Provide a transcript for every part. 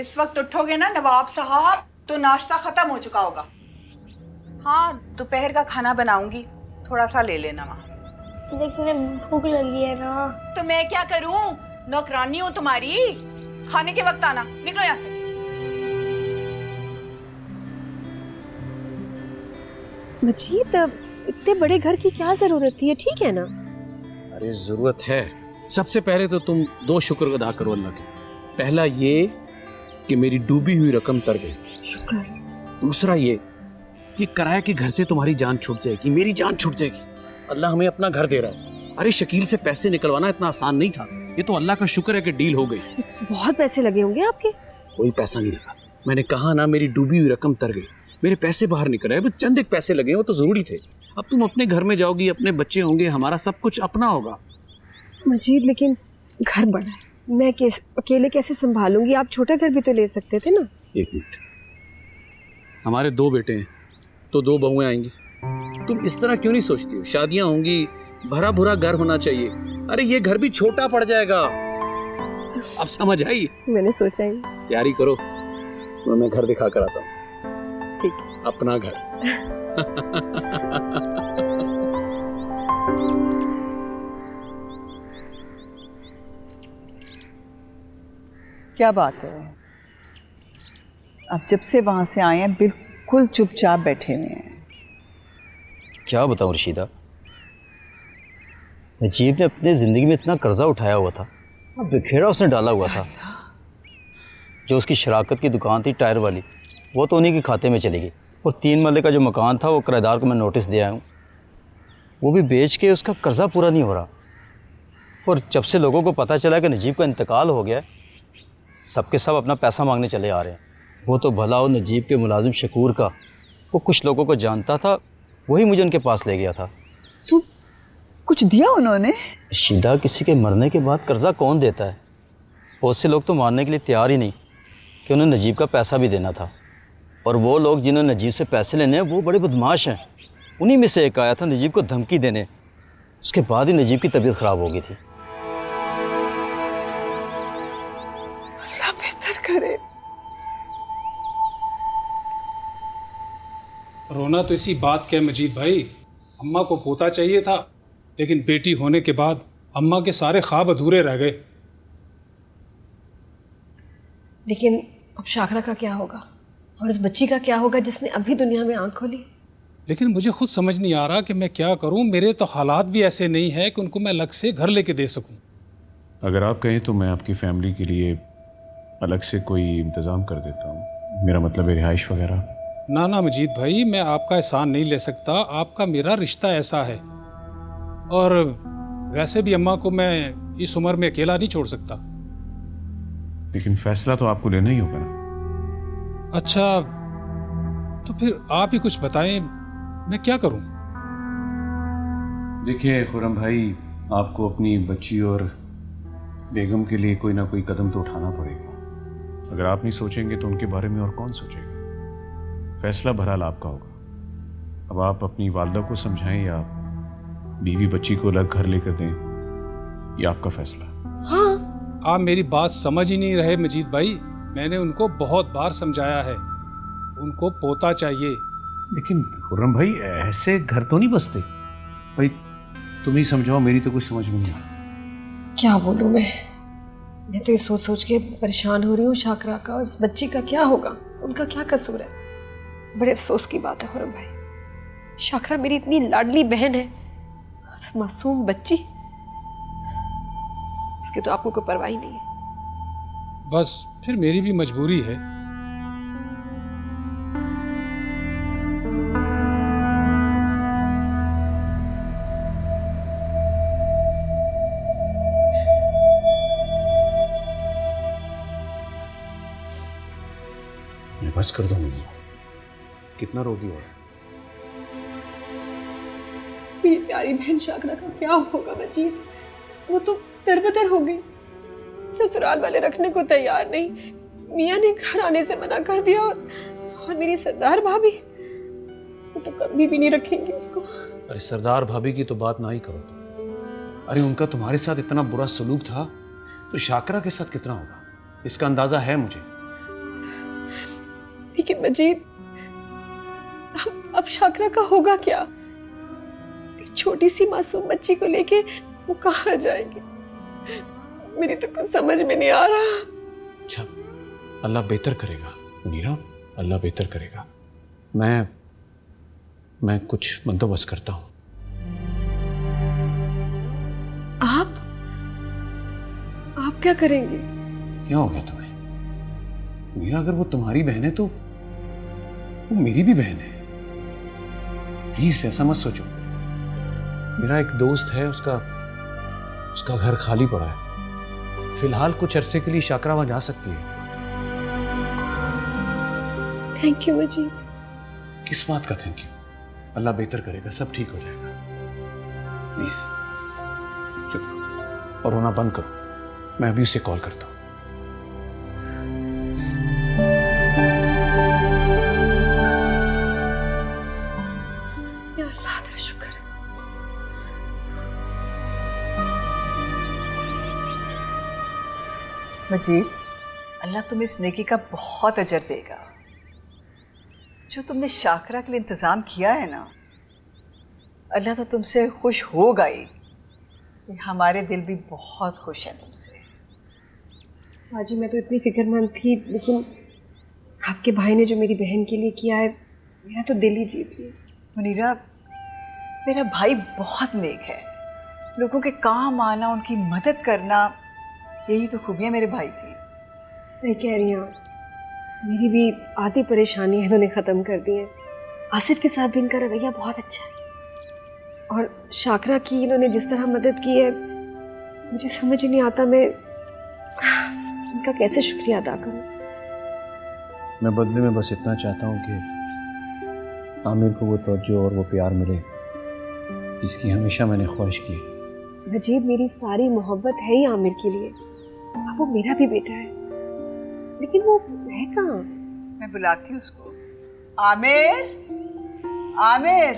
इस वक्त उठोगे ना नवाब साहब तो नाश्ता खत्म हो चुका होगा। हाँ, दोपहर का खाना बनाऊंगी, थोड़ा सा ले लेना वहां से। लेकिन भूख लगी है ना। तो मैं क्या करूं, नौकरानी हूं तुम्हारी। खाने के वक्त आना, निकलो यहाँ से। मजीद, इतने बड़े घर की क्या जरूरत थी? ये ठीक है ना? अरे जरूरत है। सबसे पहले तो तुम दो शुक्र अदा करो अल्लाह के। पहला ये कि मेरी डूबी हुई रकम तर गई। शुक्र। दूसरा ये कि किराए के घर से तुम्हारी जान छूट जाएगी, मेरी जान छूट जाएगी। अल्लाह हमें अपना घर दे रहा है। अरे शकील से पैसे निकलवाना इतना आसान नहीं था। ये तो अल्लाह का शुक्र है कि डील हो गई। बहुत पैसे लगे होंगे आपके। कोई पैसा नहीं लगा। मैंने कहा ना, मेरी डूबी हुई रकम तर गई। मेरे पैसे बाहर निकल रहे हैं, बस चंद एक पैसे लगे, वो तो जरूरी थे। अब तुम अपने घर में जाओगी, अपने बच्चे होंगे, हमारा सब कुछ अपना होगा। मजीद, लेकिन घर बड़ा है, मैं अकेले कैसे संभालूंगी? आप छोटा घर भी तो ले सकते थे ना। एक मिनट, हमारे दो बेटे हैं तो दो बहुएं आएंगी। तुम इस तरह क्यों नहीं सोचती हो? शादियां होंगी, भरा भरा घर होना चाहिए। अरे ये घर भी छोटा पड़ जाएगा। अब समझ आई? मैंने सोचा ही। तैयारी करो, तो मैं घर दिखा कर आता हूँ। ठीक, अपना घर। क्या बात है, अब जब से वहां से आए हैं बिल्कुल चुपचाप बैठे हुए हैं। क्या बताऊं रशीदा, नजीब ने अपनी ज़िंदगी में इतना कर्जा उठाया हुआ था, बिखेरा उसने डाला हुआ था। जो उसकी शराकत की दुकान थी टायर वाली, वो तो उन्हीं के खाते में चली गई। और 3 मरले का जो मकान था वो किराएदार को मैं नोटिस दिया हूँ, वो भी बेच के उसका कर्जा पूरा नहीं हो रहा। और जब से लोगों को पता चला कि नजीब का इंतकाल हो गया, सबके सब अपना पैसा मांगने चले आ रहे हैं। वो तो भला हो नजीब के मुलाजिम शकूर का, वो कुछ लोगों को जानता था, वही मुझे उनके पास ले गया था। तो कुछ दिया उन्होंने? शीदा, किसी के मरने के बाद कर्जा कौन देता है? बहुत से लोग तो मानने के लिए तैयार ही नहीं कि उन्हें नजीब का पैसा भी देना था। और वो लोग जिन्होंने नजीब से पैसे लेने हैं वो बड़े बदमाश हैं। उन्हीं में से एक आया था नजीब को धमकी देने। उसके बाद ही नजीब की तबीयत ख़राब हो गई थी। अल्लाह बेहतर करे। रोना तो इसी बात का है मजीद भाई, अम्मा को पोता चाहिए था, लेकिन बेटी होने के बाद अम्मा के सारे ख्वाब अधूरे रह गए। लेकिन अब शाकरा का क्या होगा, और इस बच्ची का क्या होगा जिसने अभी दुनिया में आंख खोली? लेकिन मुझे खुद समझ नहीं आ रहा कि मैं क्या करूं। मेरे तो हालात भी ऐसे नहीं है कि उनको मैं अलग से घर लेके दे सकूं। अगर आप कहें तो मैं आपकी फैमिली के लिए अलग से कोई इंतज़ाम कर देता हूँ। मेरा मतलब है रिहाइश वगैरह। ना ना मजीद भाई, मैं आपका एहसान नहीं ले सकता। आपका मेरा रिश्ता ऐसा है, और वैसे भी अम्मा को मैं इस उम्र में अकेला नहीं छोड़ सकता। लेकिन फैसला तो आपको लेना ही होगा ना। अच्छा, तो फिर आप ही कुछ बताएं, मैं क्या करूं? देखिए खुर्रम भाई, आपको अपनी बच्ची और बेगम के लिए कोई ना कोई कदम तो उठाना पड़ेगा। अगर आप नहीं सोचेंगे तो उनके बारे में और कौन सोचेगा? फैसला बहरहाल आपका होगा। अब आप अपनी वालदा को समझाएं या बीवी बच्ची को अलग घर लेकर दें, ये आपका फैसला। हाँ, आप मेरी बात समझ ही नहीं रहे मजीद भाई। मैंने उनको बहुत बार समझाया है, उनको पोता चाहिए। लेकिन खुर्रम भाई, ऐसे घर तो नहीं बसते भाई। तुम ही समझाओ, मेरी तो कुछ समझ में नहीं आ रहा। क्या बोलूँ मैं तो ये सोच सोच के परेशान हो रही हूँ। शाकरा का, उस बच्ची का क्या होगा? उनका क्या कसूर है? बड़े अफसोस की बात है खुर्रम भाई, शाकरा मेरी इतनी लाडली बहन है, उस मासूम बच्ची, इसके तो आपको कोई परवाह ही नहीं है। बस फिर मेरी भी मजबूरी है। मैं बस कर दूंगा। कितना रोगी हो? मेरी प्यारी बहन शाकरा का क्या होगा मजीद? वो तो तरबतर हो गई, ससुराल वाले रखने को तैयार नहीं, मियाँ ने घर आने से मना कर दिया, और मेरी सरदार भाभी, वो तो कभी भी नहीं रखेंगी उसको। अरे सरदार भाभी की तो बात ना ही करो तुम। अरे उनका तुम्हारे साथ इतना बुरा सलूक था तो शाकरा के साथ कितना होगा, इसका अंदाजा है मुझे। लेकिन मजीद, अब शाकरा का होगा क्या? एक छोटी सी मासूम बच्ची को लेके वो कहाँ जाएगी? मेरी तो कुछ समझ में नहीं आ रहा। अच्छा, अल्लाह बेहतर करेगा मुनीरा, अल्लाह बेहतर करेगा। मैं कुछ बंदोबस्त करता हूँ। आप क्या करेंगे? क्या हो गया तुम्हें मुनीरा? अगर वो तुम्हारी बहन है तो वो मेरी भी बहन है। प्लीज ऐसा मत सोचो। मेरा एक दोस्त है, उसका घर खाली पड़ा है। फिलहाल कुछ अरसे के लिए शाकरा वहां जा सकती है। थैंक यू मजीद। किस बात का थैंक यू? अल्लाह बेहतर करेगा, सब ठीक हो जाएगा। प्लीज चुप रहो और रोना बंद करो। मैं अभी उसे कॉल करता हूँ। या अल्लाह तेरा शुक्र है। मजीद, अल्लाह तुम्हें इस नेकी का बहुत अजर देगा। जो तुमने शाकरा के लिए इंतज़ाम किया है ना, अल्लाह तो तुमसे खुश होगा ही। हमारे दिल भी बहुत खुश हैं तुमसे। हाजी, मैं तो इतनी फिक्रमंद थी, लेकिन आपके भाई ने जो मेरी बहन के लिए किया है, मेरा तो दिल ही जीत लिया। मुनीरा, मेरा भाई बहुत नेक है। लोगों के काम आना, उनकी मदद करना, यही तो खूबियाँ मेरे भाई की। सही कह रही हैं आप। मेरी भी आधी परेशानी इन्होंने ख़त्म कर दी है। आसिफ के साथ भी इनका रवैया बहुत अच्छा है, और शाकरा की इन्होंने जिस तरह मदद की है, मुझे समझ ही नहीं आता मैं इनका कैसे शुक्रिया अदा करूं। मैं बदले में बस इतना चाहता हूँ कि आमिर को वो तवज्जो और वो प्यार मिले जिसकी हमेशा मैंने ख्वाहिश की। मजीद, मेरी सारी मोहब्बत है ही आमिर के लिए। अब वो मेरा भी बेटा है, लेकिन वो है कहाँ? मैं बुलाती हूँ उसको। आमिर, आमिर,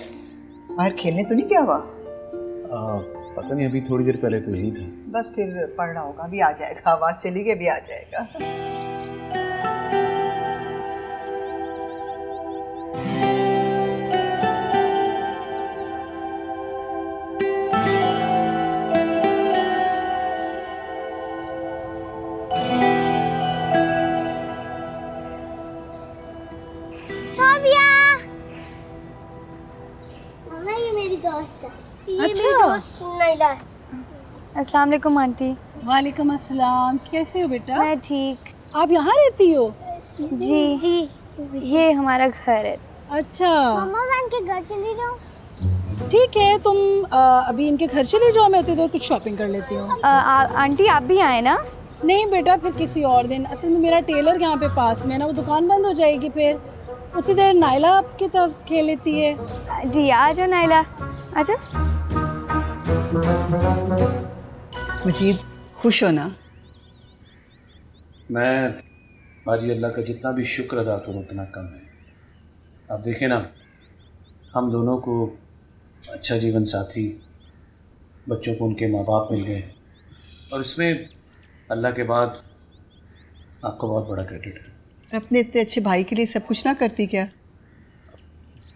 बाहर खेलने तो नहीं गया हुआ? पता नहीं, अभी थोड़ी देर पहले तो यही था। बस फिर पढ़ना होगा, अभी आ जाएगा। आवाज़ चली गई, अभी आ जाएगा। मामा, ये मेरी दोस्त है। ये मेरी दोस्त नैला है। अस्सलाम वालेकुम आंटी। वालेकुम अस्सलाम। कैसे हो बेटा? मैं ठीक। आप यहाँ रहती हो? जी, ये हमारा घर है। अच्छा, मामा, मैं इनके घर चली जाऊँ? ठीक है, तुम अभी इनके घर चले जाओ, मैं उधर कुछ शॉपिंग कर लेती हूँ। आंटी आप भी आए ना? नहीं बेटा, फिर किसी और दिन। असल में मेरा टेलर यहाँ पे पास में है ना, वो दुकान बंद हो जाएगी, फिर उतनी देर नाइला आपकी तरफ खेल लेती है। जी, आ जाओ नाइला, आ जाओ। मजीद, खुश हो ना? मैं बाजी अल्लाह का जितना भी शुक्र अदा करूँ उतना कम है। आप देखें ना, हम दोनों को अच्छा जीवन साथी, बच्चों को उनके माँ बाप मिल गए, और इसमें अल्लाह के बाद आपका बहुत बड़ा क्रेडिट है। अपने इतने अच्छे भाई के लिए सब कुछ ना करती क्या?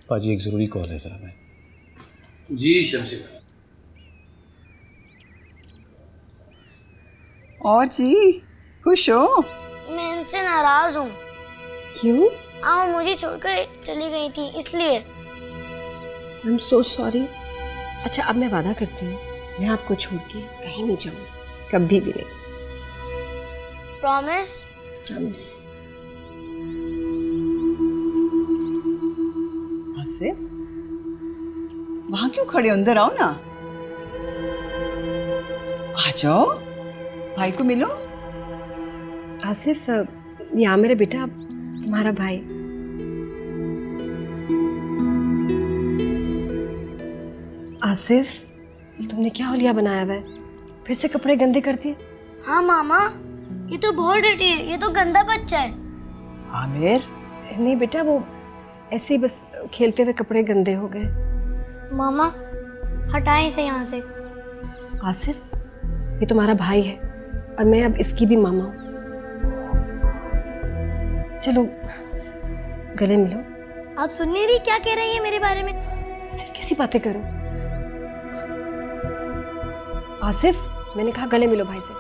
पाजी, एक ज़रूरी कॉल है ज़रा। मैं जी शमशी। और जी, खुश हो? मैं इनसे नाराज हूँ। क्यों? मुझे छोड़कर चली गई थी, इसलिए। I am so sorry. अच्छा, अब मैं वादा करती हूँ, मैं आपको छोड़ के कहीं नहीं जाऊँगी, कभी भी नहीं। प्रॉमिस? आसिफ, वहां क्यों खड़े हो? अंदर आओ ना। आ जाओ, भाई को मिलो। आसिफ, ये आमिर है बेटा, तुम्हारा भाई। आसिफ, ये तुमने क्या होलिया बनाया हुआ है? फिर से कपड़े गंदे कर दिए? हाँ मामा, ये तो बहुत डर्टी है, ये तो गंदा बच्चा है। आमिर, नहीं बेटा, वो ऐसे ही बस खेलते हुए कपड़े गंदे हो गए। मामा, हटाएं इसे यहाँ से। आसिफ, ये तुम्हारा भाई है और मैं अब इसकी भी मामा हूँ। चलो गले मिलो। आप सुन नहीं रही क्या कह रही है मेरे बारे में? सिर्फ कैसी बातें करो। आसिफ, मैंने कहा गले मिलो भाई से।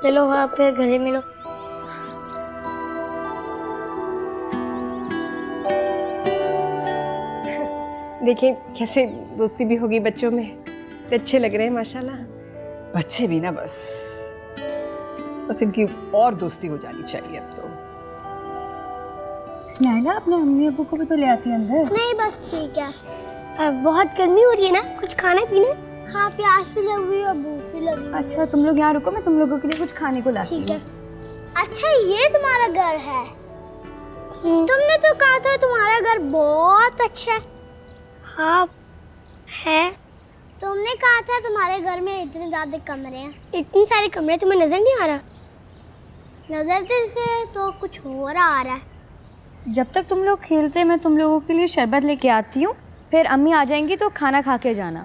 चलो हाँ फिर गले मिलो। देखिए कैसे दोस्ती भी होगी बच्चों में, तो अच्छे लग रहे हैं माशाल्लाह। बच्चे भी ना बस इनकी और दोस्ती हो जानी चाहिए अब तो। नायला अपने अम्मी अब्बू को भी तो ले आती है अंदर। नहीं बस ठीक है। अब बहुत गर्मी हो रही है ना, कुछ खाना पीना? हाँ प्यास भी लगी हुई और भूख भी लगी हुई है। अच्छा तुम लोग यहाँ रुको, मैं तुम लोगों के लिए कुछ खाने को लाती हूँ। ठीक है। अच्छा ये तुम्हारा घर है? तुमने तो कहा था तुम्हारा घर बहुत अच्छा है। हाँ है। तुमने कहा था तुम्हारे घर में इतने ज्यादा कमरे हैं। इतने सारे कमरे तुम्हें नजर नहीं आ रहा? नजर से तो कुछ हो रहा आ रहा है। जब तक तुम लोग खेलते मैं तुम लोगों के लिए शरबत लेके आती हूँ, फिर अम्मी आ जाएंगी तो खाना खा के जाना।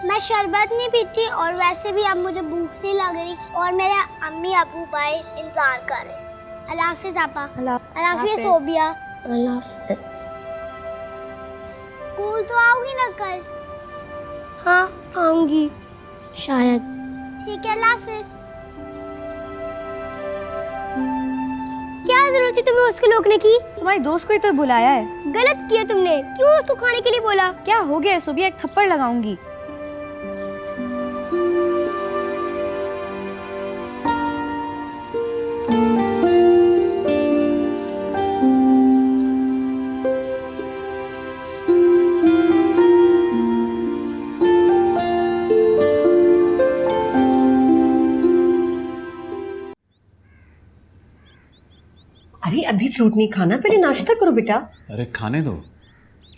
मैं शरबत नहीं पीती और वैसे भी अब मुझे भूख नहीं लग रही और मेरे अम्मी अबू भाई इंतजार कर रहे हैं। अल्लाह हाफिज आपा। अल्लाह हाफिज सोबिया। अल्लाह हाफिज। स्कूल तो आओगी ना कल? हाँ आऊंगी शायद। ठीक है अल्लाह हाफिज। क्या जरूरत थी तुम्हें उसको रोकने की? तुम्हारी दोस्त को ही तो बुलाया है। गलत किया तुमने, क्यों उसको खाने के लिए बोला? क्या हो गया सोबिया, एक थप्पड़ लगाऊंगी। अरे अभी फ्रूट नहीं खाना, पहले नाश्ता करो बेटा। अरे खाने दो,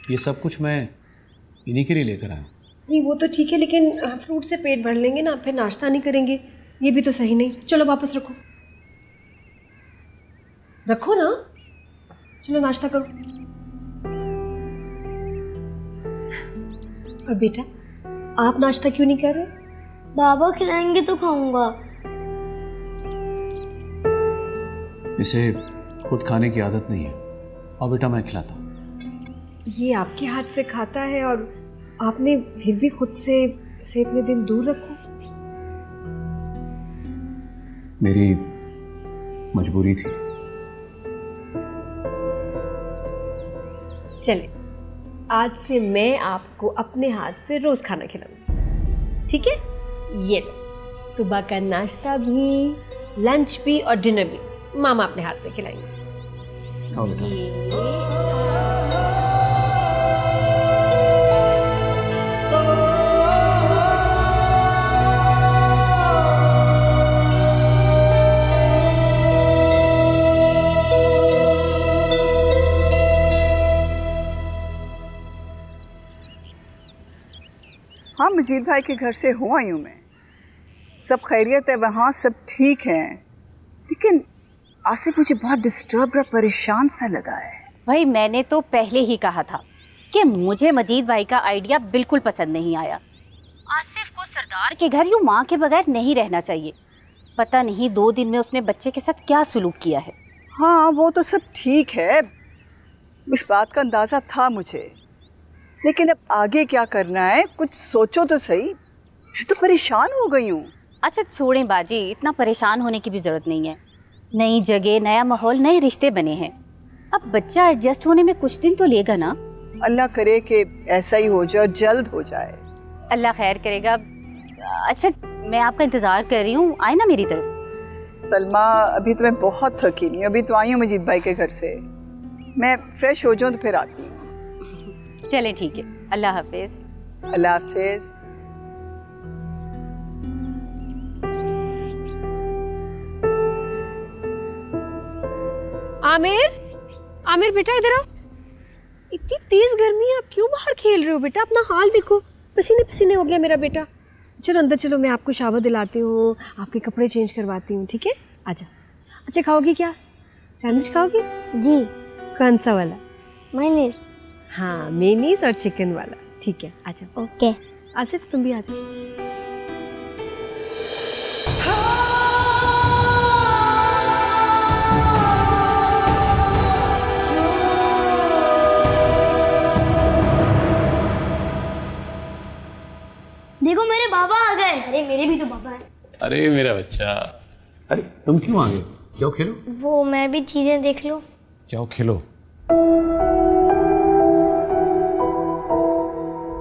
ये सब कुछ मैं इन्हीं के लिए लेकर आया। नहीं वो तो ठीक है, लेकिन फ्रूट से पेट भर लेंगे ना, फिर नाश्ता नहीं करेंगे, ये भी तो सही नहीं। चलो वापस रखो, रखो ना, चलो नाश्ता करो। और बेटा आप नाश्ता क्यों नहीं कर रहे? बाबा खिलाएंगे तो खाऊंगा। इसे खुद खाने की आदत नहीं है, और बेटा मैं खिलाता हूँ। ये आपके हाथ से खाता है और आपने फिर भी खुद से इसे इतने दिन दूर रखा। मेरी मजबूरी थी। चले आज से मैं आपको अपने हाथ से रोज खाना खिलाऊंगी, ठीक है? ये लो, सुबह का नाश्ता भी, लंच भी और डिनर भी मामा अपने हाथ से खिलाएंगे। खाओ बेटा। हाँ मजीद भाई के घर से हो आई हूँ मैं। सब खैरियत है वहाँ, सब ठीक है, लेकिन आसिफ मुझे बहुत डिस्टर्ब और परेशान सा लगा है। भाई मैंने तो पहले ही कहा था कि मुझे मजीद भाई का आइडिया बिल्कुल पसंद नहीं आया। आसिफ को सरदार के घर यूँ माँ के बगैर नहीं रहना चाहिए। पता नहीं 2 दिन में उसने बच्चे के साथ क्या सुलूक किया है। हाँ वो तो सब ठीक है, इस बात का अंदाज़ा था मुझे, लेकिन अब आगे क्या करना है कुछ सोचो तो सही। मैं तो परेशान हो गई हूँ। अच्छा छोड़ें बाजी, इतना परेशान होने की भी ज़रूरत नहीं है। नई जगह, नया माहौल, नए रिश्ते बने हैं। अब बच्चा एडजस्ट होने में कुछ दिन तो लेगा ना। अल्लाह करे कि ऐसा ही हो जाए और जल्द हो जाए। अल्लाह खैर करेगा। अच्छा मैं आपका इंतज़ार कर रही हूँ, आए ना मेरी तरफ। सलमा अभी तो मैं बहुत थकी नहीं, अभी तो आई हूँ मजीद भाई के घर से। मैं फ्रेश हो जाऊँ तो फिर आती हूँ। चलें ठीक है, अल्लाह हाफिज। अल्लाह हाफिज। आमिर, आमिर बेटा इधर आओ। इतनी तेज गर्मी है, आप क्यों बाहर खेल रहे हो बेटा? अपना हाल देखो, पसीने पसीने हो गया मेरा बेटा। चलो अंदर चलो, मैं आपको शावर दिलाती हूँ, आपके कपड़े चेंज करवाती हूँ, ठीक है? आजा। अच्छा खाओगी क्या? सैंडविच खाओगी? जी। कौन सा वाला? मायनीज। हाँ मेनीज और चिकन वाला, ठीक है आजा। ओके। आसिफ तुम भी आजा। आ गए। अरे मेरे भी तो पापा हैं। अरे मेरा बच्चा, अरे तुम क्यों आ गए? जाओ खेलो। वो मैं भी चीजें देख लूं। जाओ खेलो।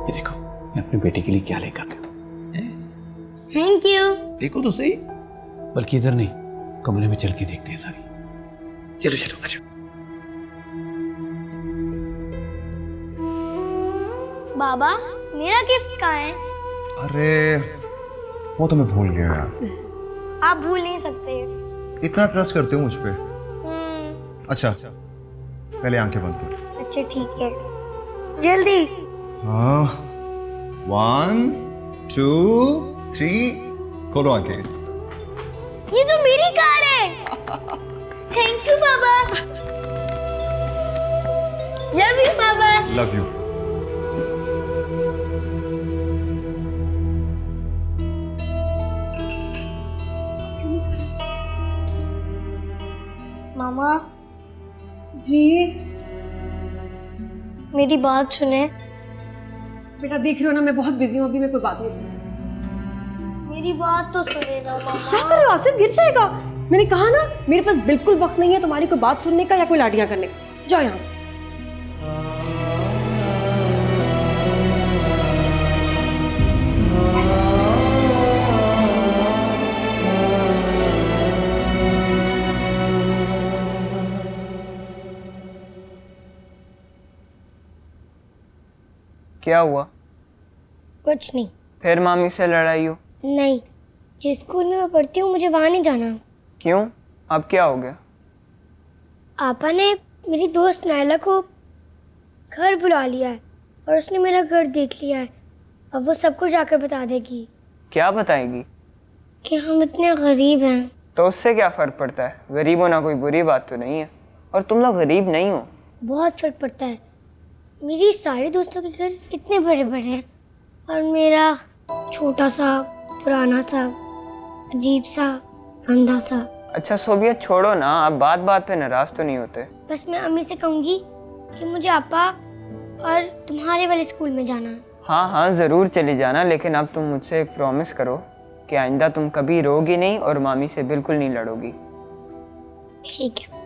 ये देखो मैं अपने बेटे के लिए क्या लेकर आया हूं। Thank you. देखो तो सही, बल्कि इधर नहीं, कमरे में चल के देखते हैं सारी। चलो चलो अच्छा। बाबा मेरा गिफ्ट कहाँ है? अरे वो तो मैं भूल गया यार। आप भूल नहीं सकते। इतना ट्रस्ट करते हो मुझ पे? अच्छा पहले आंखें बंद कर। अच्छा ठीक है, जल्दी। हाँ 1 2 3 खोलो आंखें। ये तो मेरी कार है। थैंक यू बाबा। लव यू बाबा। Love you. मामा जी मेरी बात सुने। बेटा देख रहे हो ना, मैं बहुत बिजी हूँ, अभी मैं कोई बात नहीं सुन सकती। मेरी बात तो सुने ना मामा। क्या कर रहे हो आसिफ, गिर जाएगा। मैंने कहा ना मेरे पास बिल्कुल वक्त नहीं है तुम्हारी कोई बात सुनने का या कोई लाडियां करने का। जाओ यहाँ से। क्या हुआ? कुछ नहीं। फिर मामी से लड़ाई हो? नहीं, जिस स्कूल में मैं पढ़ती हूँ मुझे वहाँ नहीं जाना। क्यों? अब क्या हो गया? आपा ने मेरी दोस्त नायला को घर बुला लिया है और उसने मेरा घर देख लिया है। अब वो सबको जाकर बता देगी। क्या बताएगी? कि हम इतने गरीब हैं। तो उससे क्या फ़र्क पड़ता है? गरीब होना कोई बुरी बात तो नहीं है, और तुम लोग गरीब नहीं हो। बहुत फ़र्क पड़ता है। मेरी सारे दोस्तों के घर इतने बड़े बड़े हैं और मेरा छोटा सा, पुराना सा, अजीब सा, गंदा सा। अच्छा सोबियत छोड़ो ना, आप बात बात पे नाराज़ तो नहीं होते? बस मैं अम्मी से कहूँगी कि मुझे आपा और तुम्हारे वाले स्कूल में जाना है। हाँ हाँ ज़रूर चली जाना, लेकिन अब तुम मुझसे एक प्रॉमिस करो कि आइंदा तुम कभी रोगी नहीं और मामी से बिल्कुल नहीं लड़ोगी। ठीक है।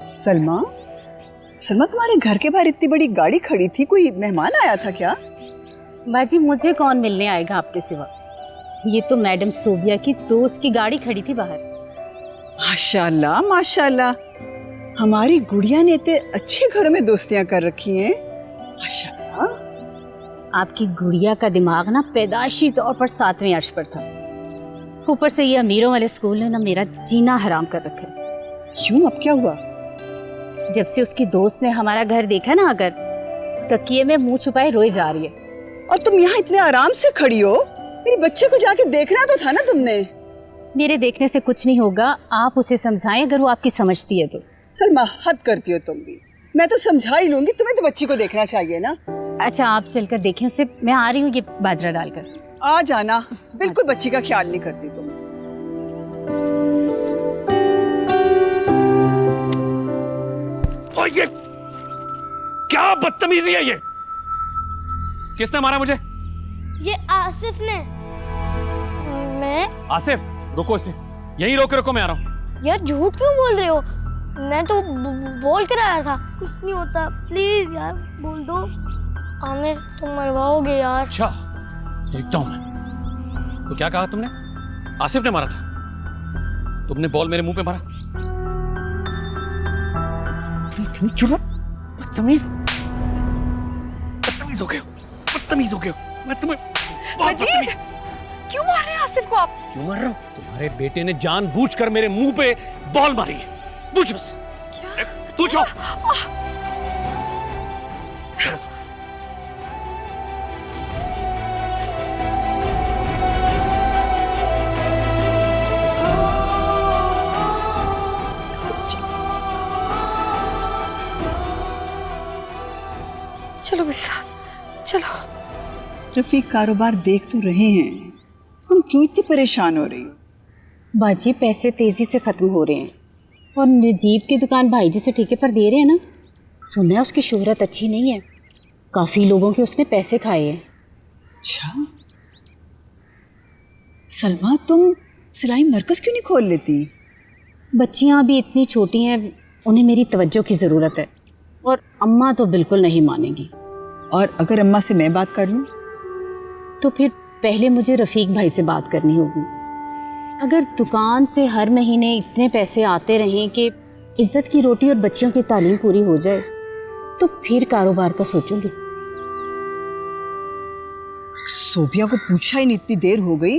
सलमा, सलमा तुम्हारे घर के बाहर इतनी बड़ी गाड़ी खड़ी थी, कोई मेहमान आया था क्या? बाजी मुझे कौन मिलने आएगा आपके सिवा? ये तो मैडम सोबिया की दोस्त की गाड़ी खड़ी थी बाहर। माशाल्लाह माशाल्लाह, हमारी गुड़िया ने इतने अच्छे घरों में दोस्तियां कर रखी हैं। माशाल्लाह। आपकी गुड़िया का दिमाग ना पैदाइशी तौर पर 7वें अर्श पर था। ऊपर से ये अमीरों वाले स्कूल ने ना मेरा जीना हराम कर रखा है। क्यों, अब क्या हुआ? जब से उसकी दोस्त ने हमारा घर देखा ना, अगर तकिए में मुंह छुपाए रोए जा रही है। और तुम यहाँ इतने आराम से खड़ी हो, मेरे बच्चे को जाके देखना तो था ना तुमने। मेरे देखने से कुछ नहीं होगा, आप उसे समझाएं अगर वो आपकी समझती है तो। सलमा हद करती हो तुम भी। मैं तो समझा ही लूंगी, तुम्हें तो बच्ची को देखना चाहिए ना। अच्छा आप चलकर देखें उसे, मैं आ रही हूँ ये बाजरा डालकर। आ जाना, बिल्कुल बच्ची का ख्याल नहीं करती तुम। और ये क्या बदतमीजी है? ये किसने मारा मुझे? ये आसिफ ने। मैं? आसिफ रुको इसे, यहीं रोको, मैं आ रहा हूँ। यार झूठ क्यों बोल रहे हो? मैं तो बोल कर आया था। कुछ नहीं होता, प्लीज यार बोल दो। आमिर तुम मरवाओगे यार। अच्छा देखता हूँ मैं। तो क्या कहा तुमने? आसिफ ने मारा था? तुमने बॉल मेरे मुंह पे मारा? तुम चुप, बदतमीज हो गए हो। मैं तुम्हें मजीद, क्यों मार रहे हैं आसिफ को आप? क्यों मार रहा हूँ? तुम्हारे बेटे ने जानबूझकर मेरे मुंह पे बॉल मारी है। पूछो से। क्या? पूछो। चलो मेरे साथ, चलो। रफीक कारोबार देख तो रहे हैं, तुम क्यों इतनी परेशान हो रही हो? बाजी पैसे तेजी से खत्म हो रहे हैं और नजीब की दुकान भाई जी से ठेके पर दे रहे हैं ना। सुना है उसकी शोहरत अच्छी नहीं है, काफी लोगों के उसने पैसे खाए हैं। अच्छा सलमा, तुम सिलाई मरकज क्यों नहीं खोल लेती? बच्चियां अभी इतनी छोटी हैं, उन्हें मेरी तवज्जो की ज़रूरत है और अम्मा तो बिल्कुल नहीं मानेगी। और अगर अम्मा से मैं बात कर लूं? तो फिर पहले मुझे रफ़ीक भाई से बात करनी होगी। अगर दुकान से हर महीने इतने पैसे आते रहें कि इज्जत की रोटी और बच्चियों की तालीम पूरी हो जाए तो फिर कारोबार का सोचूंगी। सोबिया को पूछा ही नहीं, इतनी देर हो गई,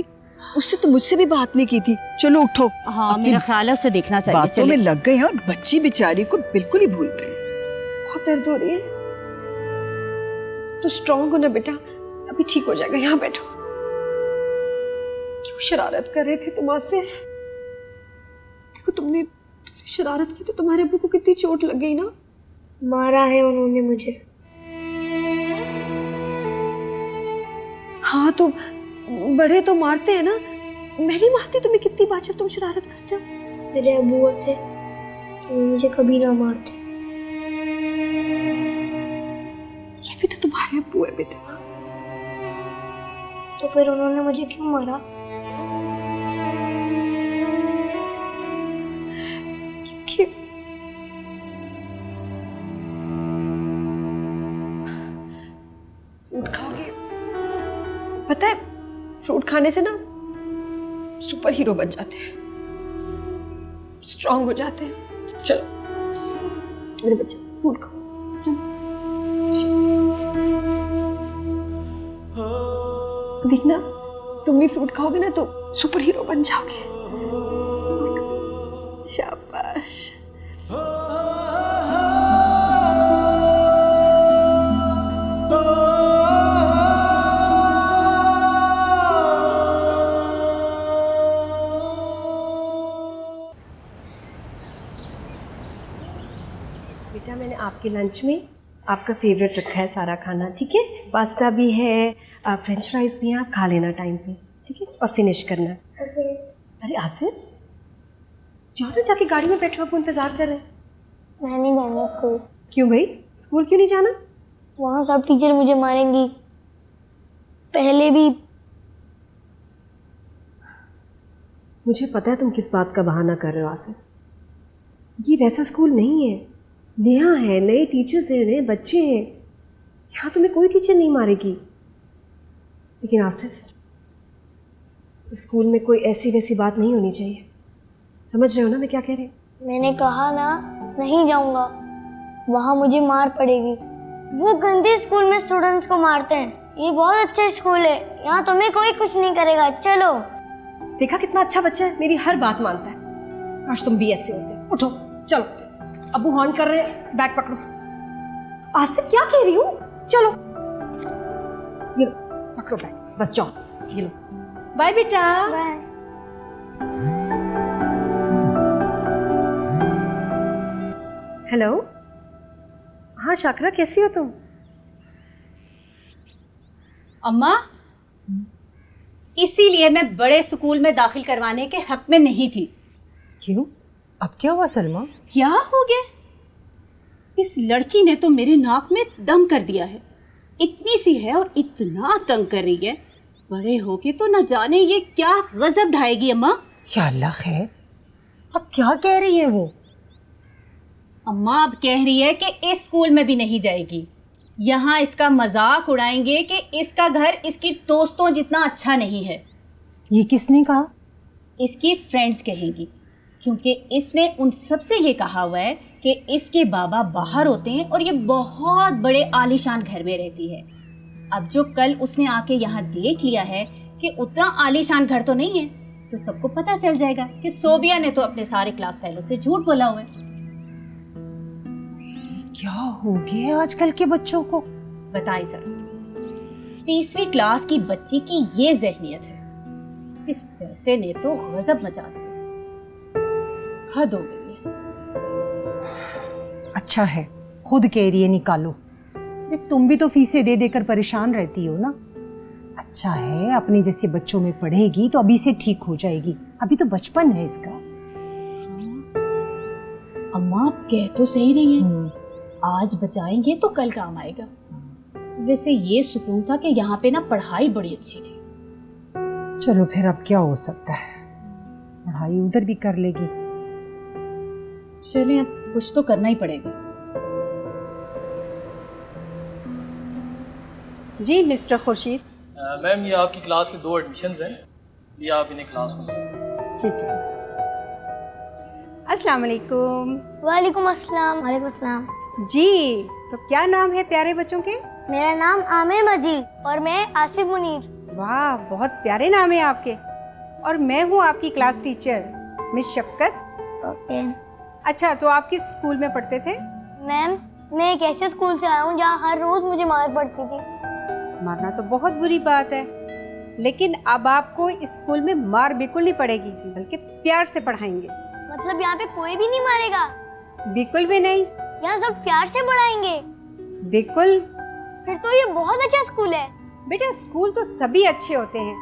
उससे तो मुझसे भी बात नहीं की थी। चलो उठो। हाँ मेरा ख्याल है उसे देखना चाहिए। बातों में लग गए हैं और बच्ची बेचारी को बिल्कुल ही भूल गए। बहुत दर्द हो रही है। तो स्ट्रांग हो ना बेटा, अभी ठीक हो जाएगा। यहाँ बैठो। क्यों शरारत कर रहे थे तुम आसिफ? देखो तुमने शरारत की तो तुम्हारे अब्बू को कितनी चोट लग गई ना। मारा है उन्होंने मुझे। हाँ तो बड़े तो मारते हैं ना, मैं नहीं मारती तुम्हें कितनी बार जब तुम शरारत करते हो। मेरे अब्बू थे तो मुझे कभी ना मारते। ये भी तो तुम्हारे अब्बू है बेटा। तो फिर उन्होंने मुझे क्यों मारा? क्योंकि फ्रूट खाओगे? पता है फ्रूट खाने से ना सुपर हीरो बन जाते हैं, स्ट्रांग हो जाते हैं। चलो मेरे बच्चे फ्रूट खाओ। देखना तुम भी फ्रूट खाओगे ना तो सुपर हीरो बन जाओगे। शाबाश। बेटा मैंने आपके लंच में आपका फेवरेट रखा है सारा खाना, ठीक है? पास्ता भी है, फ्रेंच फ्राइज भी हैं, आप खा लेना टाइम पे, ठीक है? और फिनिश करना। अरे आसिफ जाओ ना, जाके गाड़ी में बैठो, आपको इंतजार कर रहे हैं। मैं नहीं जाना स्कूल। क्यों भाई, स्कूल क्यों नहीं जाना? वहाँ सब टीचर मुझे मारेंगी। पहले भी। मुझे पता है तुम किस बात का बहाना कर रहे हो आसिफ। ये वैसा स्कूल नहीं है, नया है, नए टीचर्स हैं, नए बच्चे हैं, यहाँ तुम्हें कोई टीचर नहीं मारेगी। लेकिन आसिफ स्कूल में कोई ऐसी वैसी बात नहीं होनी चाहिए, समझ रहे हो ना मैं क्या कह रही हूँ? मैंने कहा ना नहीं जाऊंगा, वहाँ मुझे मार पड़ेगी। वो गंदे स्कूल में स्टूडेंट्स को मारते हैं, ये बहुत अच्छा स्कूल है, यहाँ तुम्हें कोई कुछ नहीं करेगा। चलो। देखा कितना अच्छा बच्चा है, मेरी हर बात मानता है। काश तुम भी ऐसे होते। उठो चलो, अबू हॉर्न कर रहे हैं, बैग पकड़ो। आसिफ क्या कह रही हूँ, चलो ये लो पकड़ो बैग, बस जाओ, ये लो। बाय बेटा। बाय। हेलो, हाँ शाकरा कैसी हो तुम? अम्मा, इसीलिए मैं बड़े स्कूल में दाखिल करवाने के हक में नहीं थी। क्यों, अब क्या हुआ सलमा? क्या हो गया? इस लड़की ने तो मेरे नाक में दम कर दिया है। इतनी सी है और इतना तंग कर रही है, बड़े होके तो न जाने ये क्या गजब ढाएगी। अम्मा या अल्लाह खैर, अब क्या कह रही है वो? अम्मा अब कह रही है कि इस स्कूल में भी नहीं जाएगी। यहाँ इसका मजाक उड़ाएंगे कि इसका घर इसकी दोस्तों जितना अच्छा नहीं है। ये किसने कहा? इसकी फ्रेंड्स कहेंगी, क्योंकि इसने उन सबसे ये कहा हुआ है कि इसके बाबा बाहर होते हैं और ये बहुत बड़े आलीशान घर में रहती है। अब जो कल उसने आके यहाँ देख लिया है कि उतना आलीशान घर तो नहीं है, तो सबको पता चल जाएगा कि सोबिया ने तो अपने सारे क्लास फेलो से झूठ बोला हुआ है। क्या हो गया आजकल के बच्चों को? बताइए सर, तीसरी क्लास की बच्ची की ये जहनियत है। इस पैसे ने तो गजब मचा दिया, हद हो गई है। अच्छा है खुद कह रही है निकालो, तुम भी तो फीसें दे देकर परेशान रहती हो ना। अच्छा है अपने जैसे बच्चों में पढ़ेगी तो अभी से ठीक हो जाएगी, अभी तो बचपन है इसका। अम्मा आप कह तो सही रही हैं, आज बचाएंगे तो कल काम आएगा। वैसे ये सुकून था कि यहाँ पे ना पढ़ाई बड़ी अच्छी थी। चलो फिर अब क्या हो सकता है, पढ़ाई उधर भी कर लेगी। चलिए अब कुछ तो करना ही पड़ेगा। जी मिस्टर खुर्शीद। मैम ये आपकी क्लास के 2 एडमिशन्स हैं, ये आप इन्हें क्लास में लें। ठीक है। अस्सलाम वालेकुम। वालेकुम अस्सलाम। वालेकुम अस्सलाम। जी, तो क्या नाम है प्यारे बच्चों के? मेरा नाम आमिर मजीद और मैं आसिफ मुनीर। वाह, बहुत प्यारे नाम है आपके। और मैं हूँ आपकी क्लास टीचर मिस शफकत। ओके। अच्छा, तो आप किस स्कूल में पढ़ते थे? मैम, मैं एक ऐसे स्कूल से आया हूँ जहाँ हर रोज मुझे मार पड़ती थी। मारना तो बहुत बुरी बात है, लेकिन अब आपको इस स्कूल में मार बिल्कुल नहीं पड़ेगी, बल्कि प्यार से पढ़ाएंगे। मतलब यहाँ पे कोई भी नहीं मारेगा? बिल्कुल भी नहीं, यहाँ सब प्यार से पढ़ाएंगे। बिल्कुल। फिर तो ये बहुत अच्छा स्कूल है। बेटा, स्कूल तो सभी अच्छे होते हैं।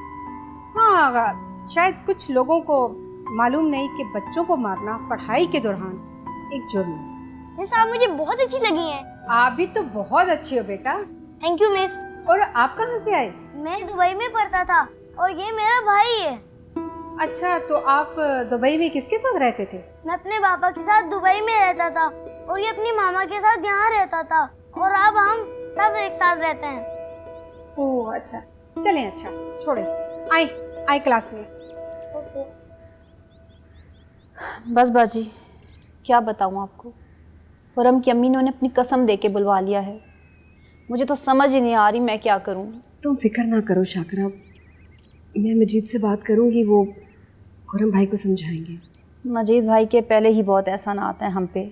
हाँ, शायद कुछ लोगों को मालूम नहीं कि बच्चों को मारना पढ़ाई के दौरान एक जुर्म है। मिस, आप मुझे बहुत अच्छी लगी हैं। आप भी तो बहुत अच्छी हो बेटा। Thank you miss. और आप कहाँ से आए? मैं दुबई में पढ़ता था और ये मेरा भाई है। अच्छा, तो आप दुबई में किसके साथ रहते थे? मैं अपने पापा के साथ दुबई में रहता था और ये अपनी मामा के साथ यहाँ रहता था, और अब हम सब एक साथ रहते हैं। ओह अच्छा, चलें, अच्छा छोड़े, आए क्लास में। बस बाजी, क्या बताऊँ आपको, खुरम की अम्मी ने उन्हें अपनी कसम दे के बुलवा लिया है। मुझे तो समझ ही नहीं आ रही मैं क्या करूँ। तुम फिक्र ना करो शाकरा, मैं मजीद से बात करूँगी, वो खुरम भाई को समझाएंगे। मजीद भाई के पहले ही बहुत एहसानात हैं हम पे।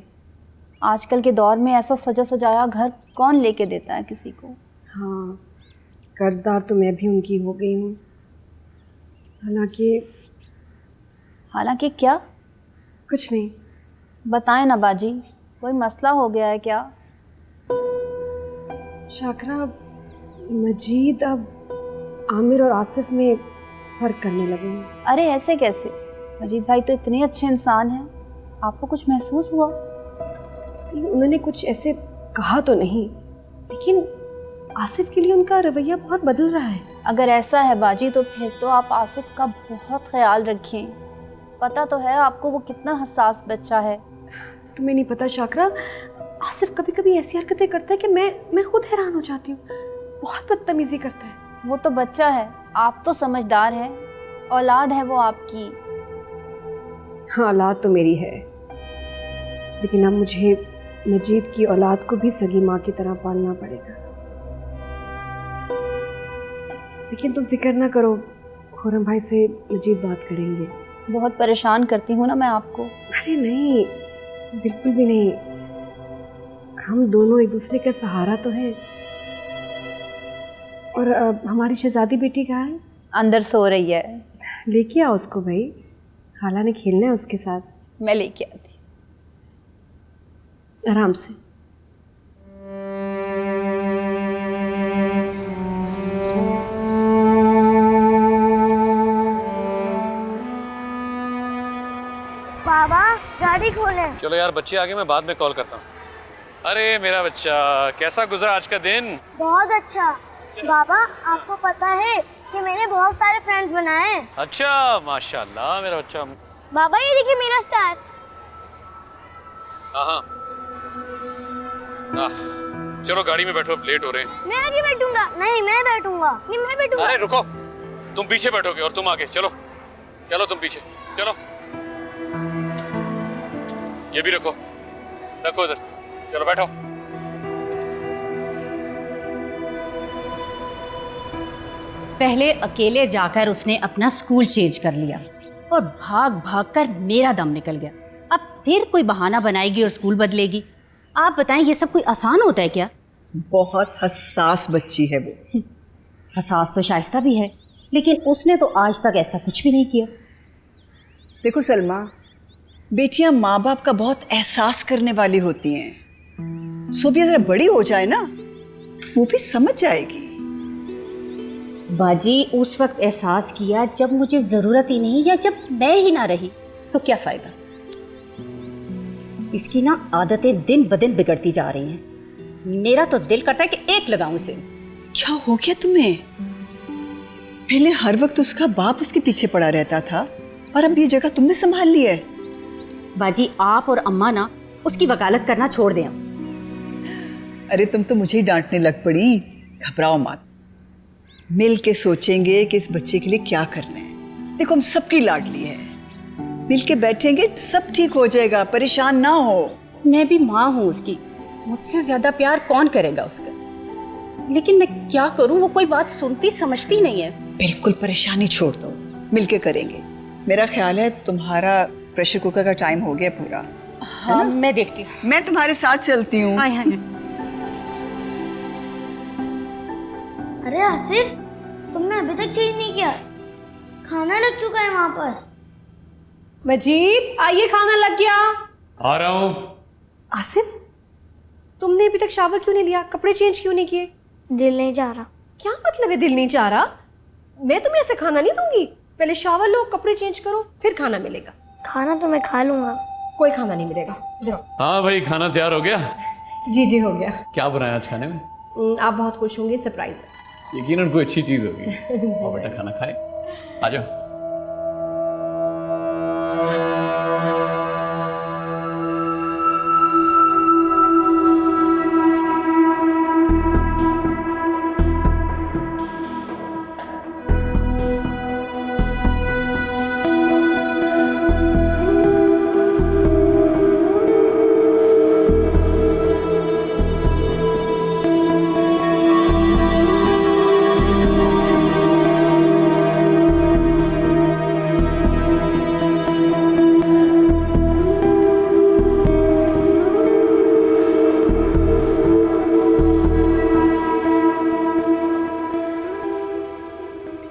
आजकल के दौर में ऐसा सजा सजाया घर कौन लेके देता है किसी को। हाँ, कर्जदार तो मैं भी उनकी हो गई हूँ। हालांकि क्या? कुछ नहीं। बताएं ना बाजी, कोई मसला हो गया है क्या? शाकरा, मजीद अब आमिर और आसिफ में फ़र्क करने लगे हैं। अरे ऐसे कैसे? मजीद भाई तो इतने अच्छे इंसान हैं, आपको कुछ महसूस हुआ? उन्होंने कुछ ऐसे कहा तो नहीं, लेकिन आसिफ के लिए उनका रवैया बहुत बदल रहा है। अगर ऐसा है बाजी, तो फिर तो आप आसिफ का बहुत ख्याल रखें। पता तो है आपको वो कितना हसास बच्चा है। तुम्हें नहीं पता शाकरा, आसिफ कभी कभी ऐसी हरकतें करता है कि मैं खुद हैरान हो जाती हूँ। बहुत बदतमीजी करता है। वो तो बच्चा है, आप तो समझदार हैं, औलाद है वो आपकी। हाँ, औलाद तो मेरी है, लेकिन अब मुझे मजीद की औलाद को भी सगी माँ की तरह पालना पड़ेगा। लेकिन तुम फिक्र ना करो, खुरम भाई से मजीद बात करेंगे। बहुत परेशान करती हूँ ना मैं आपको? अरे नहीं, बिल्कुल भी नहीं। हम दोनों एक दूसरे का सहारा तो है। और हमारी शहजादी बेटी कहाँ है? अंदर सो रही है। लेके आओ उसको भाई, खाला ने खेलना है उसके साथ। मैं लेके आती। आराम से। बाबा, गाड़ी खोले। चलो यार बच्चे आगे, मैं बाद में कॉल करता हूँ। अरे मेरा बच्चा, कैसा गुजरा आज का दिन? बहुत अच्छा। बाबा, आपको पता है कि मैंने बहुत सारे फ्रेंड्स बनाए हैं। अच्छा, माशाल्लाह मेरा बच्चा। बाबा ये देखिए मेरा स्टार। हाँ, चलो गाड़ी में बैठो, अब लेट हो रहे हैं। मैं आगे बैठूंगा। नहीं, मैं बैठूंगा। नहीं, मैं बैठूंगा। अरे रुको, तुम पीछे बैठोगे और तुम आगे। चलो चलो तुम पीछे चलो। ये भी रखो इधर। चलो बैठो। पहले अकेले जाकर उसने अपना स्कूल चेंज कर लिया और भाग भाग कर मेरा दम निकल गया। अब फिर कोई बहाना बनाएगी और स्कूल बदलेगी। आप बताएं, ये सब कोई आसान होता है क्या? बहुत हसास बच्ची है वो। हसास तो शाइस्ता भी है, लेकिन उसने तो आज तक ऐसा कुछ भी नहीं किया। देखो सलमा, बेटियां माँ बाप का बहुत एहसास करने वाली होती हैं। सोबिया जरा बड़ी हो जाए ना, तो वो भी समझ जाएगी। बाजी उस वक्त एहसास किया जब मुझे ज़रूरत ही नहीं, या जब मैं ही ना रही तो क्या फ़ायदा। इसकी ना आदतें दिन ब दिन बिगड़ती जा रही हैं। मेरा तो दिल करता है कि एक लगाऊं इसे। क्या हो गया तुम्हें? पहले हर वक्त उसका बाप उसके पीछे पड़ा रहता था और अब ये जगह तुमने संभाल ली है। बाजी आप और अम्मा ना उसकी वकालत करना छोड़ दें अब। अरे तुम तो मुझे ही डांटने लग पड़ी। घबराओ मत, मिल के सोचेंगे कि इस बच्चे के लिए क्या करना है। देखो हम सबकी लाडली है, मिल के बैठेंगे सब ठीक हो जाएगा, परेशान ना हो। मैं भी माँ हूँ उसकी, मुझसे ज्यादा प्यार कौन करेगा उसका। लेकिन मैं क्या करूँ, वो कोई बात सुनती समझती नहीं है। बिल्कुल परेशानी छोड़ दो, मिल के करेंगे। मेरा ख्याल है तुम्हारा प्रेशर कुकर का टाइम हो गया पूरा। हाँ मैं देखती हूँ। मैं तुम्हारे साथ चलती हूँ। अरे आसिफ, तुमने अभी तक चेंज नहीं किया, खाना लग चुका है वहां पर। मजीद आइए, खाना लग गया। आ रहा हूँ। आसिफ, तुमने अभी तक शावर क्यों नहीं लिया, कपड़े चेंज क्यों नहीं किए? दिल नहीं जा रहा। क्या मतलब है दिल नहीं चाह रहा? मैं तुम्हें ऐसे खाना नहीं दूंगी। पहले शावर लो, कपड़े चेंज करो, फिर खाना मिलेगा। खाना तो मैं खा लूंगा। कोई खाना नहीं मिलेगा। इधर आओ। हाँ भाई, खाना तैयार हो गया। जी जी हो गया। क्या बनाया आज खाने में? आप बहुत खुश होंगे, सरप्राइज है। यकीनन कोई अच्छी चीज होगी। और बेटा खाना खाए, आ जाओ।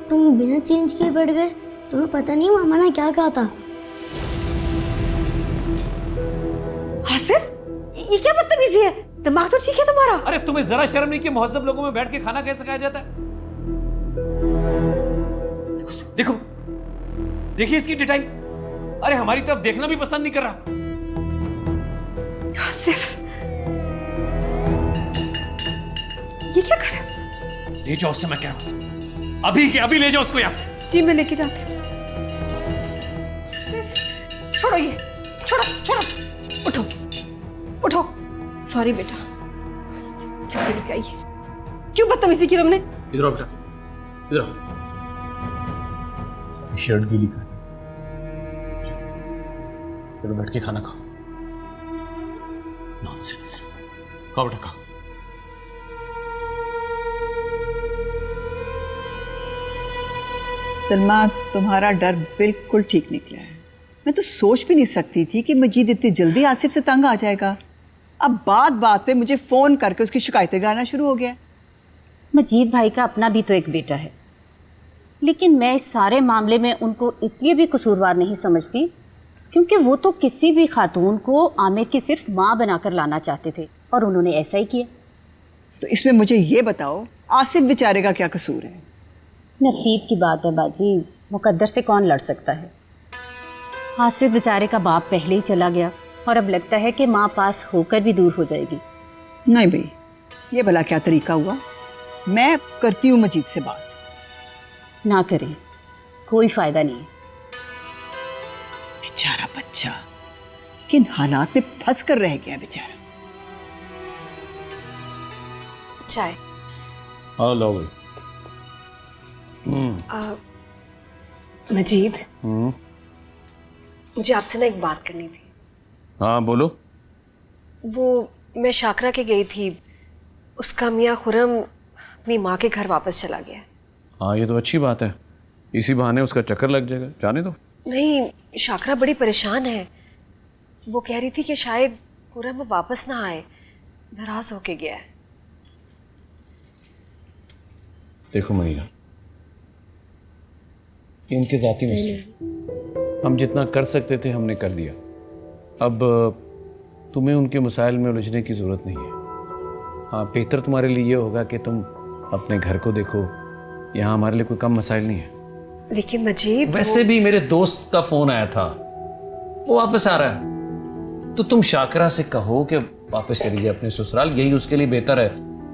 तुम बिना चेंज किए बैठ गए, तुम्हें पता नहीं मामा ने क्या कहा था। आसिफ, ये क्या बदतमीजी है? दिमाग तो ठीक है तुम्हारा? अरे तुम्हें जरा शर्म नहीं कि महजब लोगों में बैठ के खाना कैसे खाया जाता है? देखो, देखिए इसकी डिटाई। अरे हमारी तरफ देखना भी पसंद नहीं कर रहा। आसिफ, ये क्या कर रहा है? ले जाओ उससे, मैं कह रहा हूं। अभी के अभी ले जाओ उसको यहाँ से। जी मैं लेके जाती हूँ। छोड़ो ये, छोड़ो छोड़ो, उठो उठो। सॉरी बेटा, जल्दी लेके आइए। क्यों बदतमीजी की तुमने? इधर आओ बेटा, इधर आओ। शर्ट गीली कर, चलो बैठ के खाना खाओ। नॉनसेंस। खाओ बेटा खाओ। सलमा, तुम्हारा डर बिल्कुल ठीक निकला है। मैं तो सोच भी नहीं सकती थी कि मजीद इतनी जल्दी आसिफ से तंग आ जाएगा। अब बात बात पे मुझे फ़ोन करके उसकी शिकायतें लगाना शुरू हो गया। मजीद भाई का अपना भी तो एक बेटा है, लेकिन मैं इस सारे मामले में उनको इसलिए भी कसूरवार नहीं समझती क्योंकि वो तो किसी भी खातून को आमिर की सिर्फ माँ बनाकर लाना चाहते थे और उन्होंने ऐसा ही किया। तो इसमें मुझे ये बताओ, आसिफ बेचारे का क्या कसूर है? नसीब की बात है बाजी, मुकद्दर से कौन लड़ सकता है। आसिफ बेचारे का बाप पहले ही चला गया और अब लगता है कि माँ पास होकर भी दूर हो जाएगी। नहीं भाई, ये भला क्या तरीका हुआ? मैं करती हूँ मजीद से बात। ना करें, कोई फायदा नहीं। बेचारा बच्चा किन हालात में फंस कर रह गया बेचारा। चाय। हाँ लो भाई। मजीद, मुझे आपसे ना एक बात करनी थी। हाँ बोलो। वो मैं शाकरा के गई थी, उसका मियाँ खुरम अपनी माँ के घर वापस चला गया। हाँ ये तो अच्छी बात है, इसी बहाने उसका चक्कर लग जाएगा। जाने दो। नहीं, शाकरा बड़ी परेशान है। वो कह रही थी कि शायद खुरम वापस ना आए, नाराज होके गया है। देखो मनीरा, इनके जाती मसले, हम जितना कर सकते थे हमने कर दिया। अब तुम्हें उनके मसाइल में उलझने की ज़रूरत नहीं है। हाँ, बेहतर तुम्हारे लिए ये होगा कि तुम अपने घर को देखो, यहाँ हमारे लिए कोई कम मसाइल नहीं है। लेकिन मजीद वैसे भी मेरे दोस्त का फोन आया था, वो वापस आ रहा है, तो तुम शाकरा से कहो कि वापस चली जाए अपने ससुराल, यही उसके लिए बेहतर है।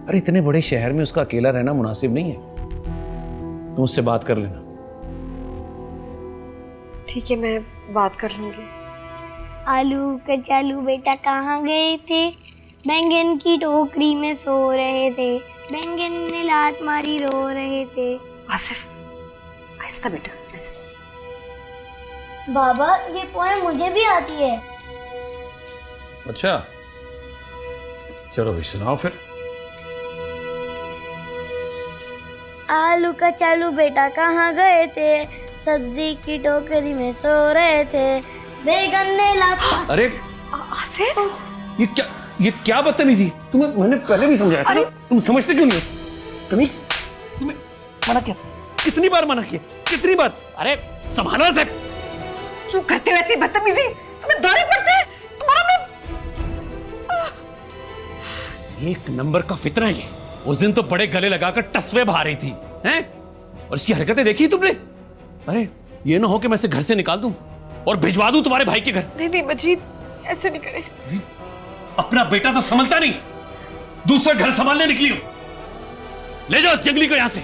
अरे इतने बड़े शहर में उसका अकेला रहना मुनासिब नहीं है। तुम उससे बात कर लेना। ठीक है, मैं बात कर लूंगी। आलू कचालू बेटा कहाँ गए थे? बैंगन की टोकरी में सो रहे थे, बैंगन ने लात मारी रो रहे थे। आसिफ, आहिस्ता बेटा, आहिस्ता। बाबा ये पोएम मुझे भी आती है। अच्छा चलो भी सुनाओ फिर। आलू कचालू बेटा कहाँ गए थे? सब्जी की टोकरी में सो रहे थे, बैंगन ने लात। अरे आसिफ, ये क्या बदतमीजी? तुम्हें मैंने पहले भी समझाया था ना, तुम समझते क्यों नहीं? तुम्हें मना किया, कितनी बार मना किया, कितनी बार? अरे संभालो से। क्यों करते हो ऐसी बदतमीजी? तुम्हें दौरे पड़ते हैं तुम्हारा। एक नंबर का फितना है ये। उस दिन तो बड़े गले लगाकर टसवे बहा रही थी, हैं? और इसकी हरकतें देखी तुमने? अरे ये ना हो कि मैं इसे घर से निकाल दूं और भिजवा दूं तुम्हारे भाई के घर। नहीं मजीद, ऐसे नहीं करें। अपना बेटा तो संभलता नहीं, दूसरा घर संभालने निकली हो। ले जाओ इस जंगली को यहां से।